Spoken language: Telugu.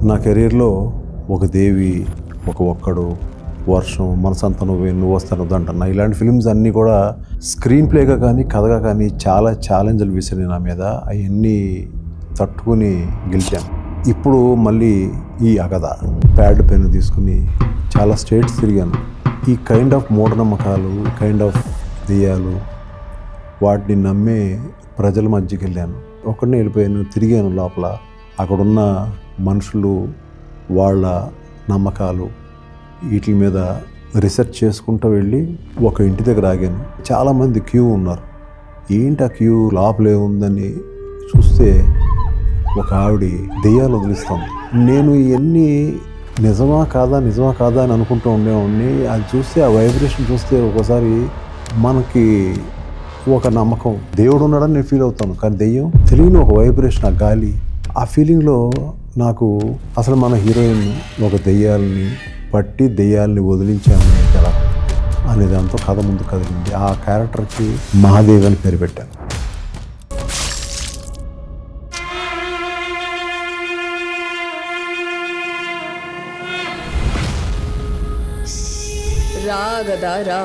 నా కెరీర్లో ఒక దేవి, ఒక్కడు, వర్షం, మనసంతా నువ్వే, నువ్వు వస్తాను వద్దంటున్నా, ఇలాంటి ఫిలిమ్స్ అన్నీ కూడా స్క్రీన్ ప్లేగా కానీ కథగా కానీ చాలా ఛాలెంజ్లు విసిరి నా మీద అవన్నీ తట్టుకుని గెలిచాను. ఇప్పుడు మళ్ళీ ఈ అగద ప్యాడ్ పెన్ను తీసుకుని చాలా స్టేట్స్ తిరిగాను. ఈ కైండ్ ఆఫ్ మూఢనమ్మకాలు, కైండ్ ఆఫ్ దెయ్యాలు, వాటిని నమ్మే ప్రజల మధ్యకి వెళ్ళాను. ఒక్కడినే వెళ్ళిపోయాను, తిరిగాను లోపల. అక్కడున్న మనుషులు, వాళ్ళ నమ్మకాలు, వీటి మీద రీసెర్చ్ చేసుకుంటూ వెళ్ళి ఒక ఇంటి దగ్గర ఆగాను. చాలామంది క్యూ ఉన్నారు. ఏంటి ఆ క్యూ, లోపలే ఉందని చూస్తే ఒక ఆవిడ దెయ్యాలు వదిలిస్తుంది. నేను ఇవన్నీ నిజమా కాదా అని అనుకుంటూ ఉండేవాడిని. అది చూస్తే, ఆ వైబ్రేషన్ చూస్తే ఒకసారి మనకి ఒక నమ్మకం, దేవుడు ఉన్నాడని నేను ఫీల్ అవుతాను. కానీ దెయ్యం తెలియని ఒక వైబ్రేషన్, ఆ గాలి, ఆ ఫీలింగ్లో నాకు అసలు మన హీరోయిన్ ఒక దెయ్యాలని పట్టి దెయ్యాలని వదిలించాను కదా అనే దాంతో కథ ముందు కదిలింది. ఆ క్యారెక్టర్కి మహాదేవి అని పేరు పెట్టాను. రా గదా రా.